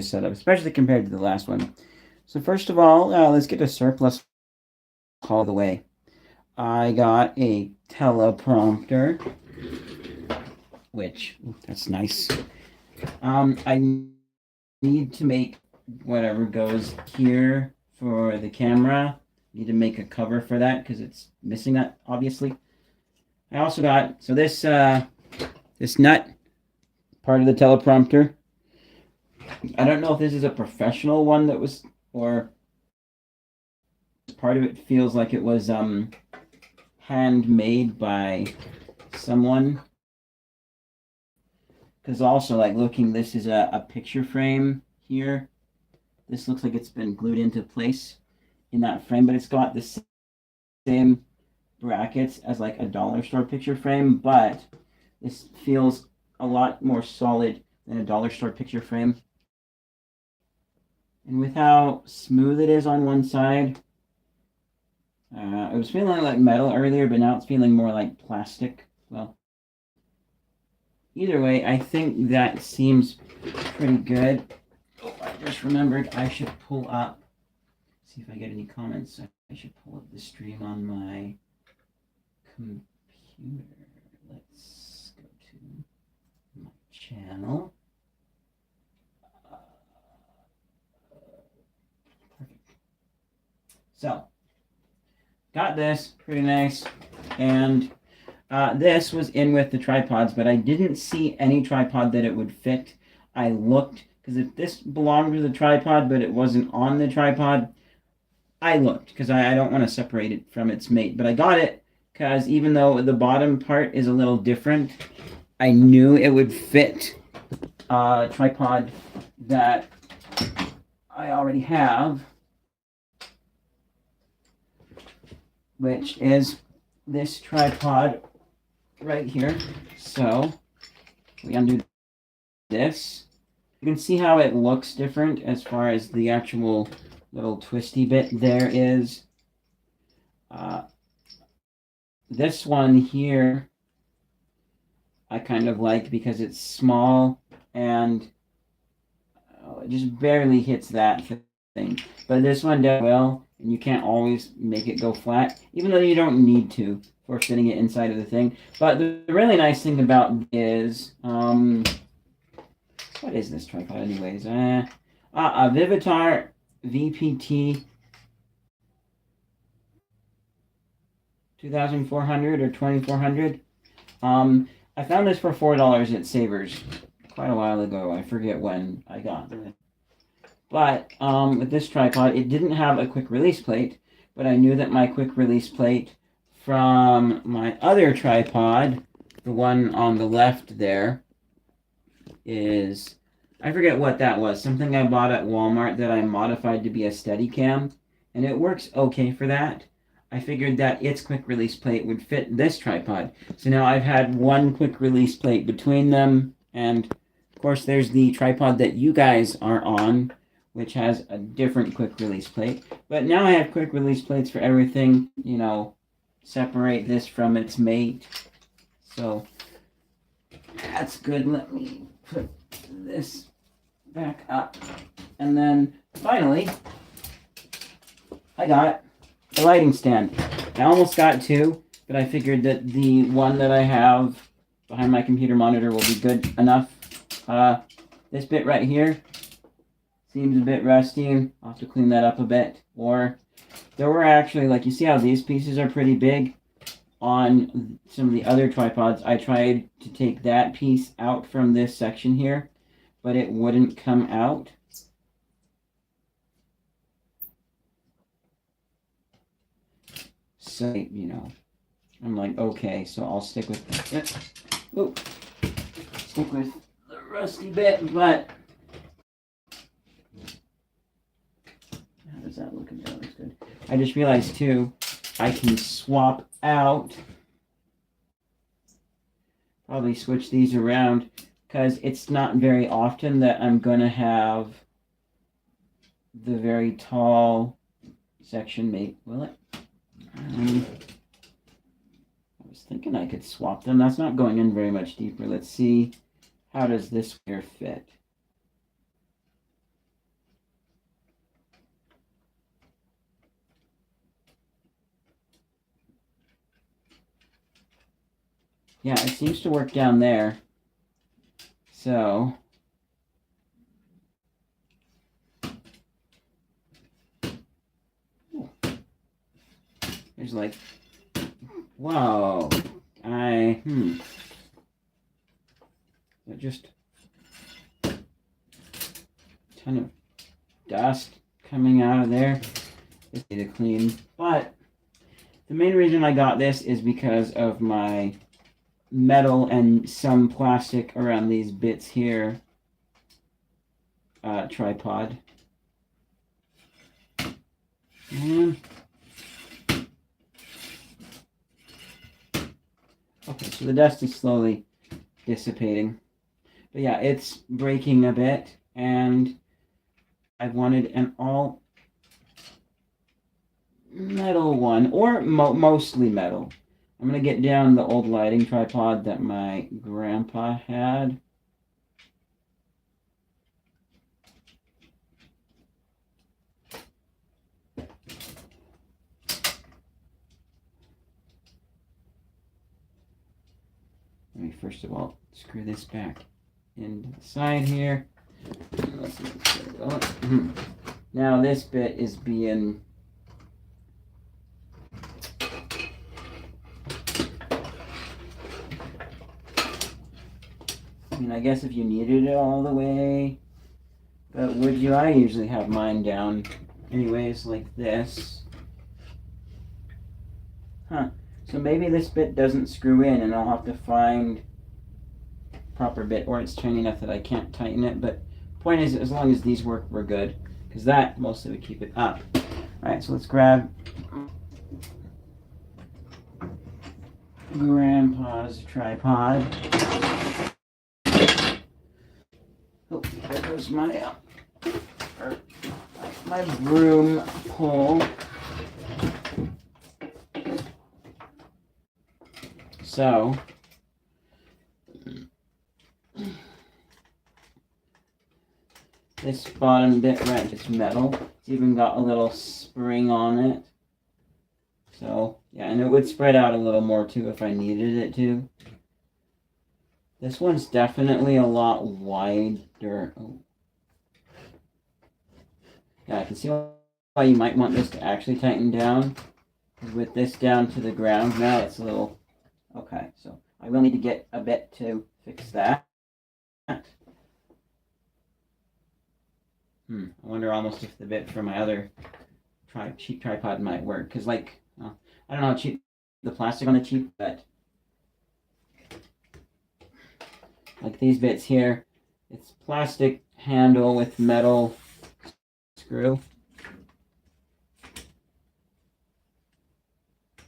setup, especially compared to the last one. So first of all, let's get a surplus haul of the way. I got a teleprompter, which that's nice. I need to make whatever goes here for the camera. Need to make a cover for that because it's missing that obviously. I also got this nut part of the teleprompter. I don't know if this is a professional one that was or part of it feels like it was handmade by someone. Because also, like looking, this is a picture frame here. This looks like it's been glued into place in that frame, but it's got the same brackets as like a dollar store picture frame, but this feels a lot more solid than a dollar store picture frame. And with how smooth it is on one side, it was feeling like metal earlier, but now it's feeling more like plastic. Well, either way, I think that seems pretty good. Oh, I just remembered I should pull up, see if I get any comments. I should pull up the stream on my computer. Let's go to my channel. Perfect. So, got this, pretty nice. And this was in with the tripods, but I didn't see any tripod that it would fit. I looked, because if this belonged to the tripod, but it wasn't on the tripod, I looked, because I don't want to separate it from its mate. But I got it, because even though the bottom part is a little different, I knew it would fit a tripod that I already have, which is this tripod right here. So we undo this. You can see how it looks different as far as the actual little twisty bit there is. This one here I kind of like because it's small and it just barely hits that thing. But this one does well, and you can't always make it go flat, even though you don't need to for fitting it inside of the thing. But the really nice thing about is, what is this tripod anyways? A Vivitar VPT 2400 or 2400. I found this for $4 at Savers quite a while ago. I forget when I got it. But with this tripod, it didn't have a quick release plate, but I knew that my quick release plate from my other tripod, the one on the left there, is, I forget what that was, something I bought at Walmart that I modified to be a Steadicam, and it works okay for that. I figured that its quick release plate would fit this tripod. So now I've had one quick release plate between them, and of course there's the tripod that you guys are on, which has a different quick release plate. But now I have quick release plates for everything, you know, separate this from its mate. So that's good. Let me put this back up. And then finally, I got a lighting stand. I almost got two, but I figured that the one that I have behind my computer monitor will be good enough. This bit right here seems a bit rusty. I'll have to clean that up a bit. Or there were actually, like, you see how these pieces are pretty big? On some of the other tripods, I tried to take that piece out from this section here, but it wouldn't come out. So, you know, I'm like, okay, so I'll stick with stick with the rusty bit, but how does that look? That looks good. I just realized too, I can swap out, probably switch these around, because it's not very often that I'm going to have the very tall section made, will it? I was thinking I could swap them. That's not going in very much deeper. Let's see, how does this here fit? yeah, it seems to work down there. So there's like, whoa, just a ton of dust coming out of there. Just need to clean. But the main reason I got this is because of my metal and some plastic around these bits here tripod. And okay, so the dust is slowly dissipating. But yeah, it's breaking a bit, and I wanted an all metal one, or mostly metal. I'm going to get down the old lighting tripod that my grandpa had. Let me first of all screw this back into the side here. Now this bit is being I mean, I guess if you needed it all the way, but would you? I usually have mine down anyways like this. Huh. So maybe this bit doesn't screw in and I'll have to find a proper bit, or it's tiny enough that I can't tighten it. But point is, as long as these work, we're good. Because that mostly would keep it up. Alright, so let's grab Grandpa's tripod. Oh, there goes my broom pole. So this bottom bit right is metal. It's even got a little spring on it. So yeah, and it would spread out a little more too if I needed it to. This one's definitely a lot wider. Oh. Yeah, I can see why you might want this to actually tighten down. With this down to the ground now, it's a little... Okay, so I will need to get a bit to fix that. I wonder almost if the bit for my other cheap tripod might work. Because, like, I don't know how cheap the plastic on the cheap, but... Like these bits here, it's plastic handle with metal screw.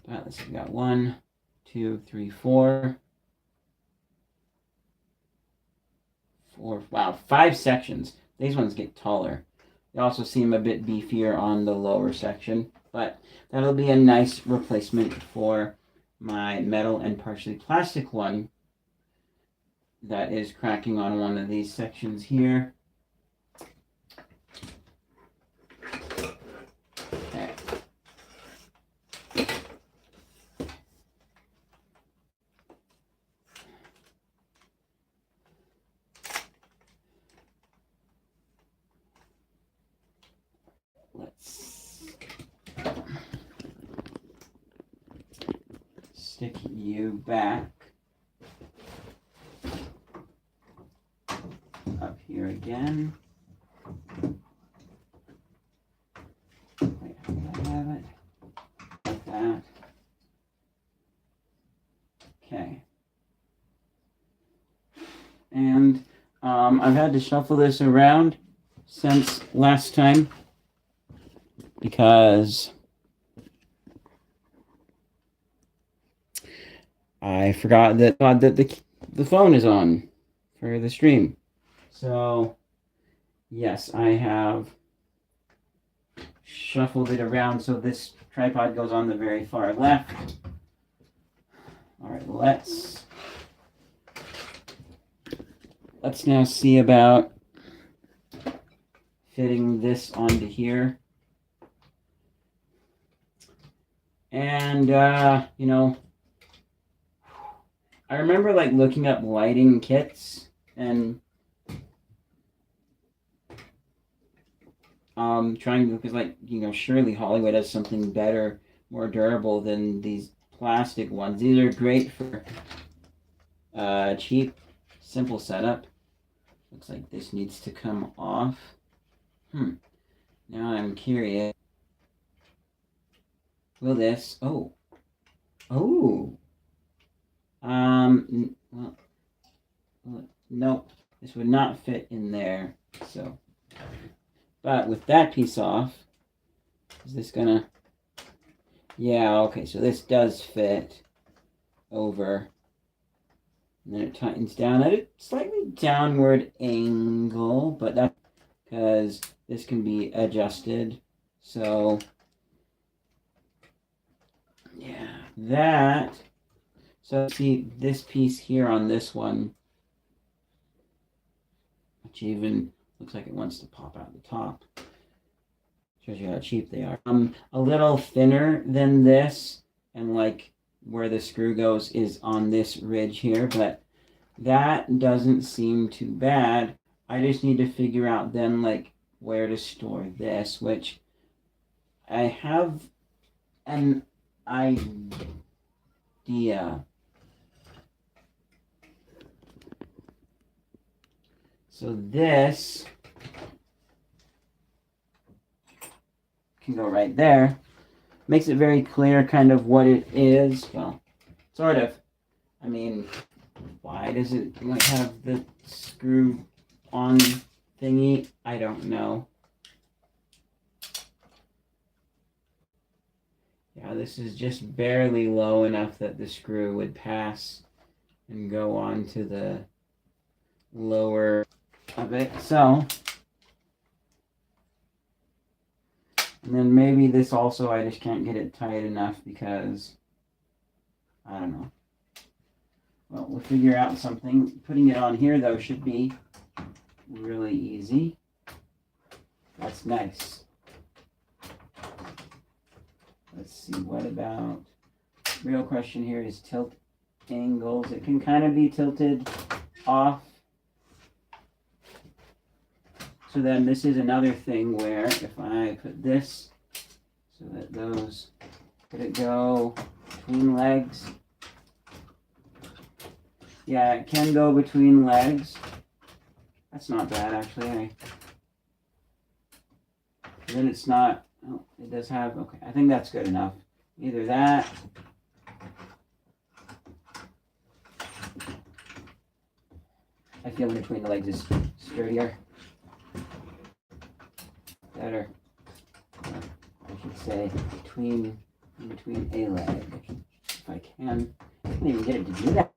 But let's see, we got 1, 2, 3, 4. 4, wow, 5 sections. These ones get taller. They also seem a bit beefier on the lower section, but that'll be a nice replacement for my metal and partially plastic one that is cracking on one of these sections here. Okay. Let's stick you back up here again. Wait, how do I have it? Like that. Okay. And I've had to shuffle this around since last time because I forgot that the phone is on for the stream. So yes, I have shuffled it around so this tripod goes on the very far left. All right, let's now see about fitting this onto here. And, you know, I remember like looking up lighting kits and trying to, because like, you know, surely Hollywood has something better, more durable than these plastic ones. These are great for cheap, simple setup. Looks like this needs to come off. Now I'm curious. Will this? Oh, oh. Well, nope. This would not fit in there. So, but with that piece off, is this gonna? Yeah. Okay. So this does fit over. And then it tightens down at a slightly downward angle, but that's because this can be adjusted. So, yeah, that. So see this piece here on this one, which even looks like it wants to pop out the top. Shows you how cheap they are. A little thinner than this, and like where the screw goes is on this ridge here, but that doesn't seem too bad. I just need to figure out then like where to store this, which I have an idea. So this can go right there. Makes it very clear kind of what it is. Well, sort of. I mean, why does it like have the screw on thingy? I don't know. Yeah, this is just barely low enough that the screw would pass and go on to the lower of it. So, and then maybe this also, I just can't get it tight enough because, I don't know. Well, we'll figure out something. Putting it on here, though, should be really easy. That's nice. Let's see, what about, real question here is tilt angles. It can kind of be tilted off. So then this is another thing where if I put this so that those, could it go between legs? Yeah, it can go between legs. That's not bad, actually. Then it's not, oh, it does have, okay, I think that's good enough. Either that. I feel in between the legs is sturdier. Better. I should say in between a leg. If I can. I can't even get it to do that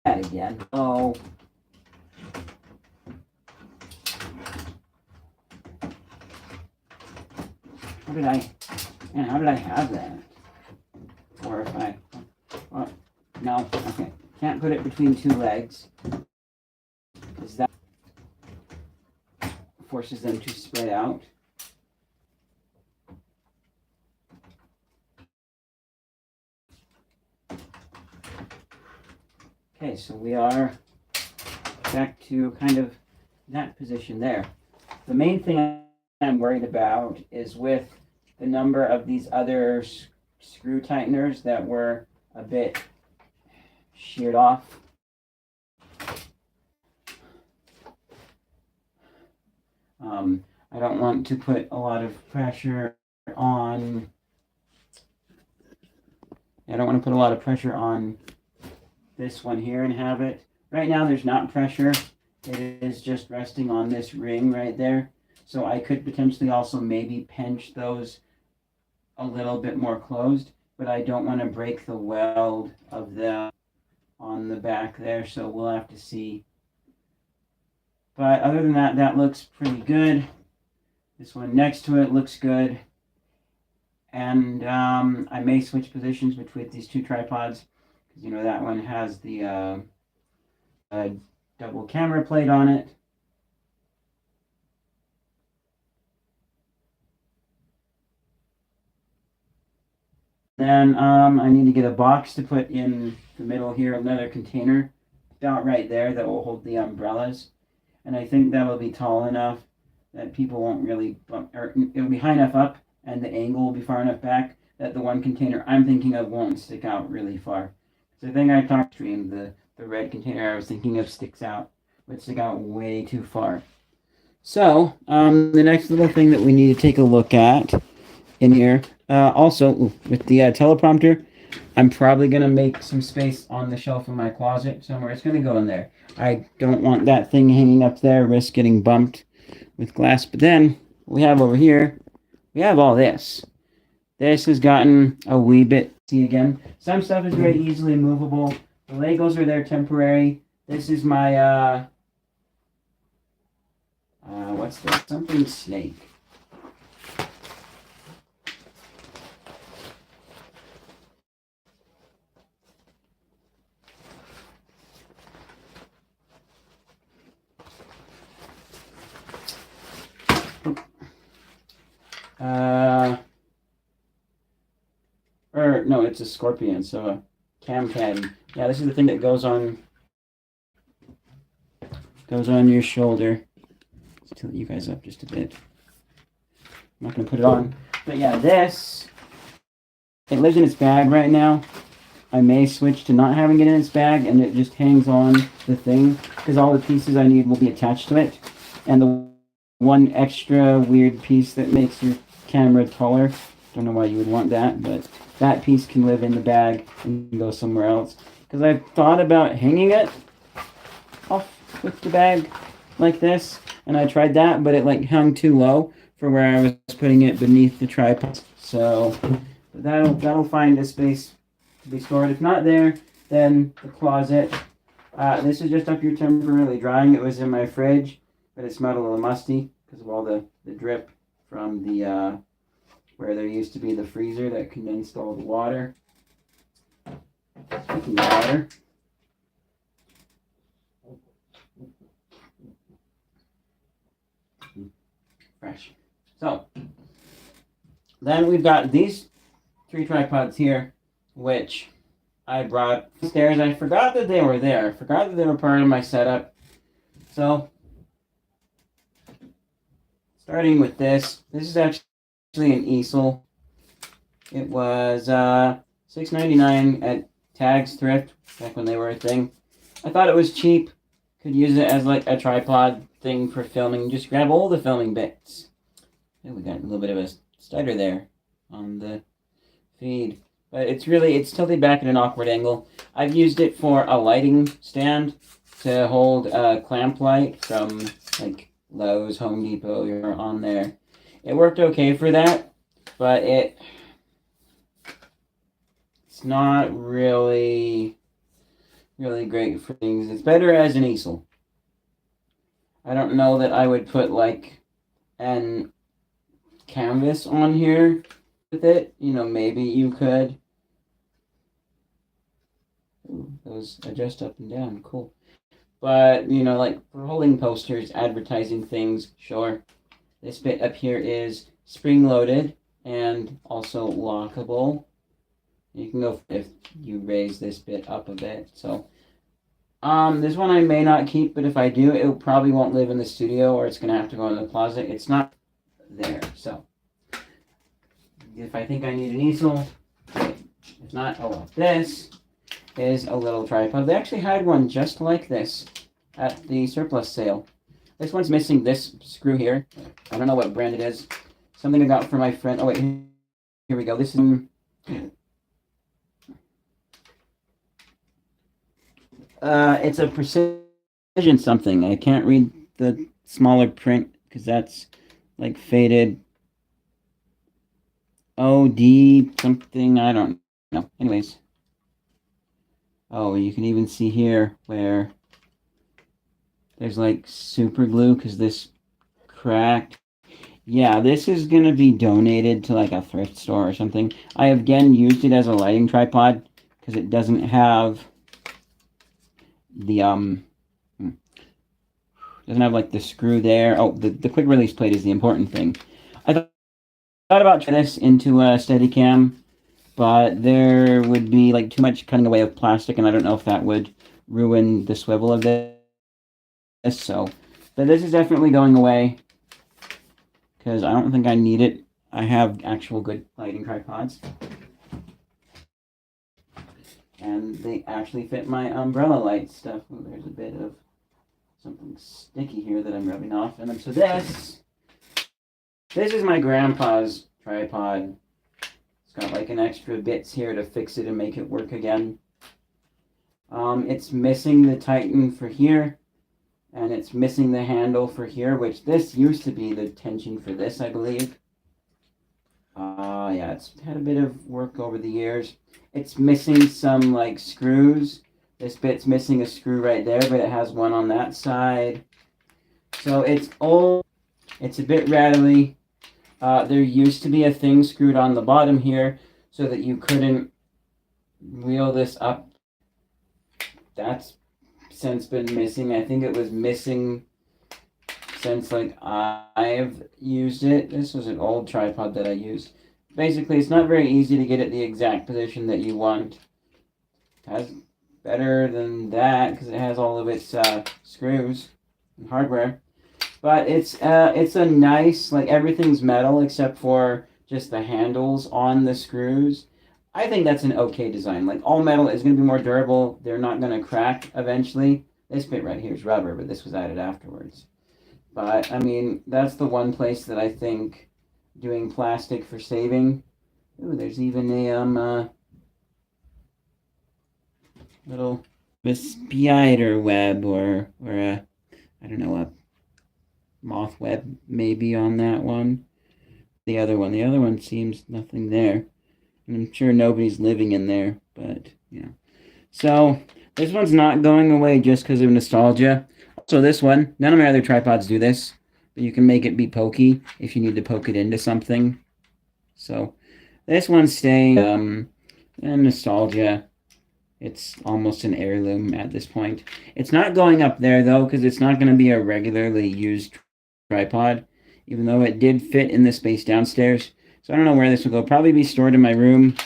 again. Oh. How did I have that? Or if I, well, no, okay. Can't put it between two legs. Because that forces them to spread out. Okay, so we are back to kind of that position there. The main thing I'm worried about is with the number of these other screw tighteners that were a bit sheared off. I don't want to put a lot of pressure on. I don't want to put a lot of pressure on this one here and have it. Right now there's not pressure. It is just resting on this ring right there. So I could potentially also maybe pinch those a little bit more closed, but I don't want to break the weld of them on the back there, so we'll have to see. But other than that, that looks pretty good. This one next to it looks good. And I may switch positions between these two tripods, because you know that one has the double camera plate on it. Then I need to get a box to put in the middle here, another container about right there that will hold the umbrellas. And I think that will be tall enough that people won't really bump, or it'll be high enough up and the angle will be far enough back that the one container I'm thinking of won't stick out really far. So the thing I talked to him, the red container I was thinking of would stick out way too far. So, the next little thing that we need to take a look at in here, also with the teleprompter, I'm probably going to make some space on the shelf in my closet somewhere. It's going to go in there. I don't want that thing hanging up there, risk getting bumped with glass. But then, we have over here, we have all this. This has gotten a wee bit, see again, some stuff is very easily movable. The Legos are there temporary. This is my, what's this? Something snake. Or no, it's a scorpion, so a camcad. Yeah, this is the thing that goes on your shoulder. Let's tilt you guys up just a bit. I'm not gonna put it on. But yeah, this, it lives in its bag right now. I may switch to not having it in its bag and it just hangs on the thing because all the pieces I need will be attached to it. And the one extra weird piece that makes your camera taller, don't know why you would want that, but that piece can live in the bag and go somewhere else. Because I've thought about hanging it off with the bag like this, and I tried that, but it like hung too low for where I was putting it beneath the tripod. So that'll find a space to be stored. If not there, then the closet. This is just up here temporarily drying. It was in my fridge, but it smelled a little musty because of all the drip from the where there used to be the freezer that condensed all the water. Speaking of water, fresh. So then we've got these 3 tripods here, which I brought upstairs. I forgot that they were there. I forgot that they were part of my setup. So starting with this is actually an easel. It was $6.99 at Tags Thrift back when they were a thing. I thought it was cheap. Could use it as like a tripod thing for filming. Just grab all the filming bits. And we got a little bit of a stutter there on the feed. But it's tilted back at an awkward angle. I've used it for a lighting stand to hold a clamp light from like Lowe's, Home Depot, you're on there. It worked okay for that, but it's not really great for things. It's better as an easel. I don't know that I would put like an canvas on here with it. You know, maybe you could. Ooh, those adjust up and down, cool. But, you know, like for holding posters, advertising things, sure. This bit up here is spring-loaded and also lockable. You can go if you raise this bit up a bit. So, this one I may not keep, but if I do, it probably won't live in the studio or it's going to have to go in the closet. It's not there, so. If I think I need an easel, great. If not, oh well. This is a little tripod. They actually had one just like this at the surplus sale. This one's missing this screw here. I don't know what brand it is. Something I got for my friend. Oh wait, here we go. This is it's a Precision something. I can't read the smaller print because that's like faded. OD something, I don't know. Anyways. Oh, you can even see here where there's like super glue because this cracked. Yeah, this is going to be donated to like a thrift store or something. I have again used it as a lighting tripod because it doesn't have the doesn't have like the screw there. Oh, the quick release plate is the important thing. I thought about turning this into a Steadicam but there would be like too much cutting away of plastic, and I don't know if that would ruin the swivel of this. So, but this is definitely going away because I don't think I need it. I have actual good lighting tripods, and they actually fit my umbrella light stuff. Oh, there's a bit of something sticky here that I'm rubbing off, and then so this is my grandpa's tripod. It's got like an extra bits here to fix it and make it work again. It's missing the Titan for here, and it's missing the handle for here, which this used to be the tension for this, I believe. Yeah, it's had a bit of work over the years. It's missing some like screws. This bit's missing a screw right there, but it has one on that side. So it's old. It's a bit rattly. There used to be a thing screwed on the bottom here so that you couldn't wheel this up. That's since been missing. I think it was missing since like I've used it. This was an old tripod that I used. Basically, it's not very easy to get it the exact position that you want. It has better than that because it has all of its screws and hardware. But it's a nice, like, everything's metal except for just the handles on the screws. I think that's an okay design. Like, all metal is going to be more durable. They're not going to crack eventually. This bit right here is rubber, but this was added afterwards. But, I mean, that's the one place that I think doing plastic for saving. Ooh, there's even a little a spider web or a, I don't know, a moth web maybe on that one. The other one seems nothing there. And I'm sure nobody's living in there, but yeah. So this one's not going away just because of nostalgia. So this one, none of my other tripods do this, but you can make it be pokey if you need to poke it into something. So this one's staying. And nostalgia. It's almost an heirloom at this point. It's not going up there though, because it's not going to be a regularly used tripod, even though it did fit in the space downstairs. So I don't know where this will go. Probably be stored in my room.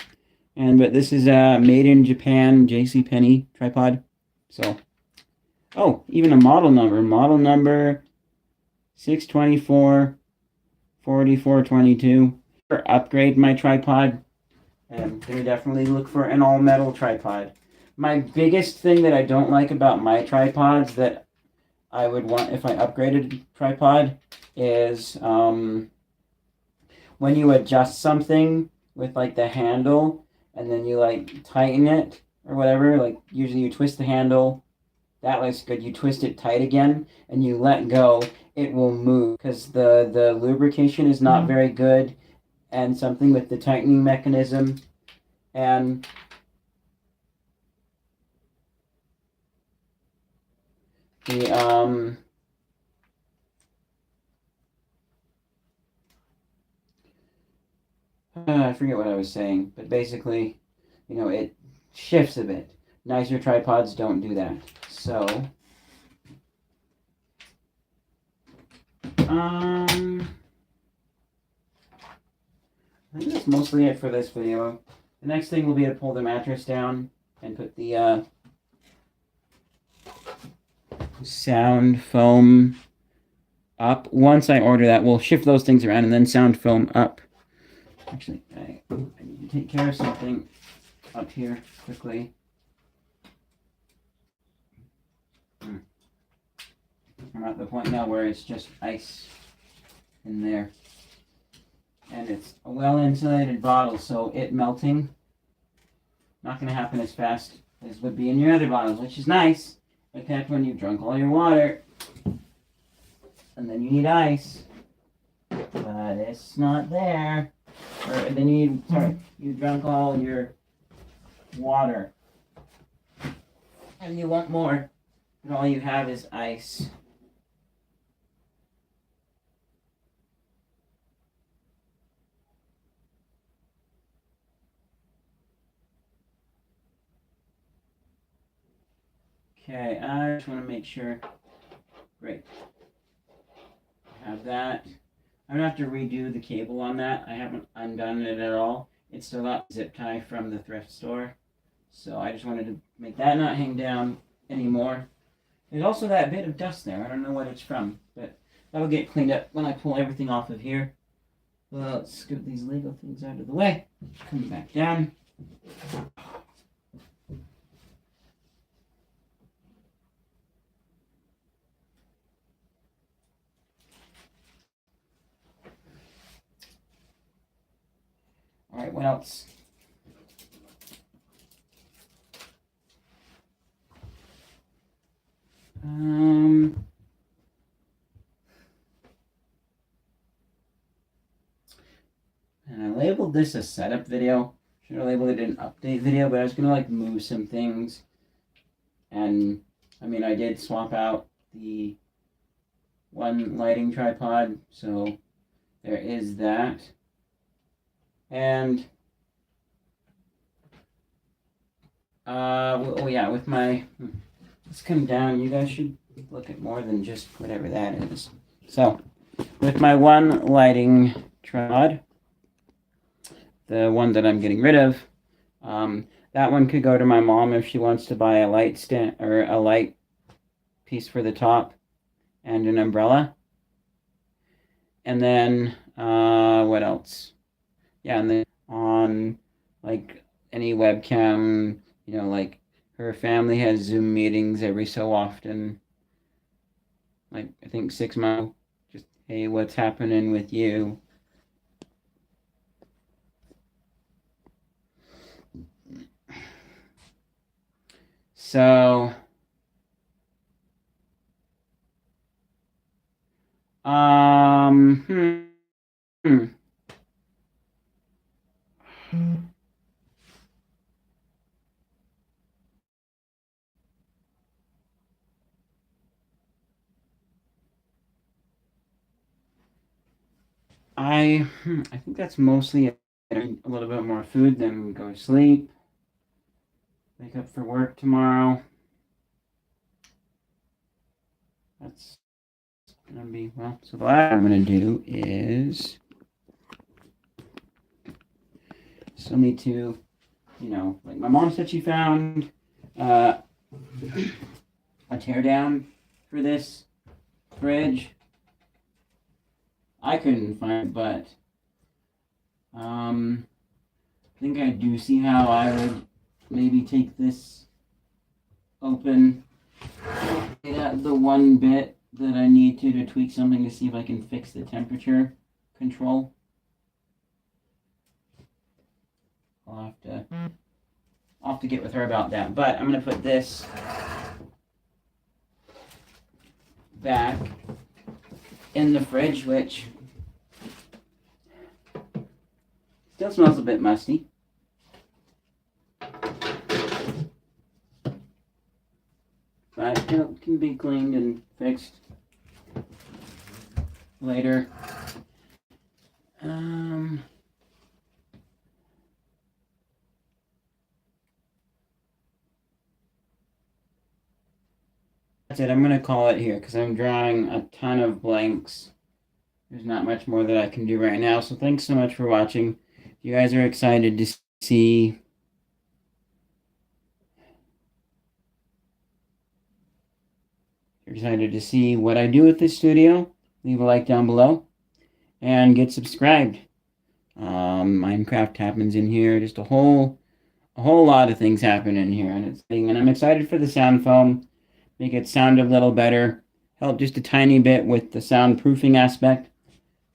But this is a made in Japan JCPenney tripod. So, oh, even a model number. Model number 624 4422. Upgrade my tripod. And they definitely look for an all metal tripod. My biggest thing that I don't like about my tripods that I would want if I upgraded a tripod is when you adjust something with like the handle and then you like tighten it or whatever, like usually you twist the handle, that looks good. You twist it tight again and you let go, it will move because the lubrication is not very good, and something with the tightening mechanism. And the I forget what I was saying, but basically, it shifts a bit. Nicer tripods don't do that. So, I think that's mostly it for this video. The next thing will be to pull the mattress down and put the sound foam up. Once I order that, we'll shift those things around and then sound foam up. Actually, I need to take care of something up here quickly. I'm at the point now where it's just ice in there. And it's a well-insulated bottle, so it melting not going to happen as fast as would be in your other bottles, which is nice, except when you've drunk all your water. And then you need ice. But it's not there. Or then you drank all your water. And you want more. And all you have is ice. Okay, I just want to make sure. Great. I have that. I'm going to have to redo the cable on that. I haven't undone it at all. It's still got zip tie from the thrift store. So I just wanted to make that not hang down anymore. There's also that bit of dust there. I don't know what it's from, but that'll get cleaned up when I pull everything off of here. Well, let's scoot these Lego things out of the way. Come back down. All right, what else? And I labeled this a setup video. Should have labeled it an update video, but I was gonna like move some things. And I mean, I did swap out the one lighting tripod, so there is that. And oh yeah, with my, let's come down. You guys should look at more than just whatever that is. So with my one lighting tripod, the one that I'm getting rid of, that one could go to my mom if she wants to buy a light stand or a light piece for the top and an umbrella. And then what else? Yeah, and then on like any webcam, you know, like her family has Zoom meetings every so often. Like I think 6 months. Just hey, what's happening with you? So, hmm. I think that's mostly it. A little bit more food, then go to sleep. Wake up for work tomorrow. That's gonna be, well, so the last I'm gonna do is still need to, you know, like my mom said she found a tear down for this fridge. I couldn't find it, but I think I do see how I would maybe take this open, the one bit that I need to tweak something to see if I can fix the temperature control. I'll have to get with her about that. But I'm gonna put this back in the fridge, which still smells a bit musty. But it can be cleaned and fixed later. That's it. I'm going to call it here because I'm drawing a ton of blanks. There's not much more that I can do right now. So thanks so much for watching. If you guys are excited to see what I do with this studio, leave a like down below and get subscribed. Minecraft happens in here. Just a whole lot of things happen in here, and I'm excited for the sound foam. Make it sound a little better. Help just a tiny bit with the soundproofing aspect,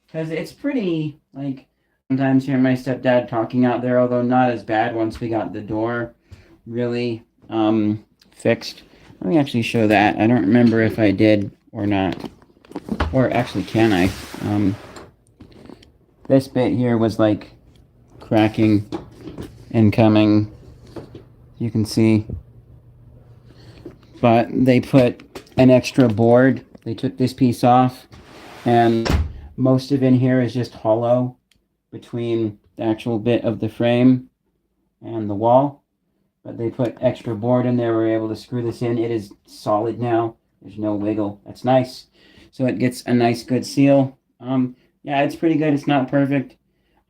because it's pretty, like, sometimes hear my stepdad talking out there, although not as bad once we got the door really fixed. Let me actually show that. I don't remember if I did or not. Or actually, can I? This bit here was like cracking and coming. You can see. But they put an extra board. They took this piece off, and most of in here is just hollow between the actual bit of the frame and the wall. But they put extra board in there. We were able to screw this in. It is solid now. There's no wiggle. That's nice. So it gets a nice, good seal. Yeah, it's pretty good. It's not perfect.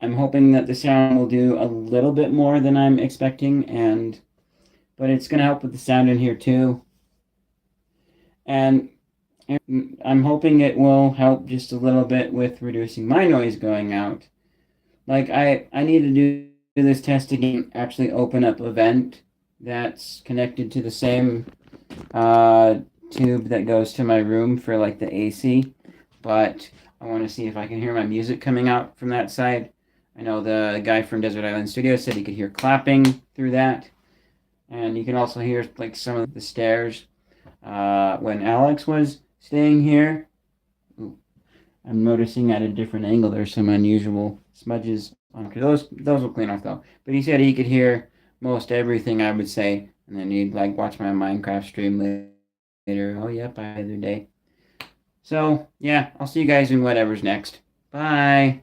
I'm hoping that the sound will do a little bit more than I'm expecting, but it's going to help with the sound in here too. And I'm hoping it will help just a little bit with reducing my noise going out. Like I need to do this test again, actually open up a vent that's connected to the same tube that goes to my room for like the AC. But I want to see if I can hear my music coming out from that side. I know the guy from Desert Island Studios said he could hear clapping through that. And you can also hear like some of the stairs. When Alex was staying here, I'm noticing at a different angle there's some unusual smudges on. Those will clean off though. But he said he could hear most everything I would say, and then he'd like watch my Minecraft stream later. Oh yep, I had the day. So yeah, I'll see you guys in whatever's next. Bye.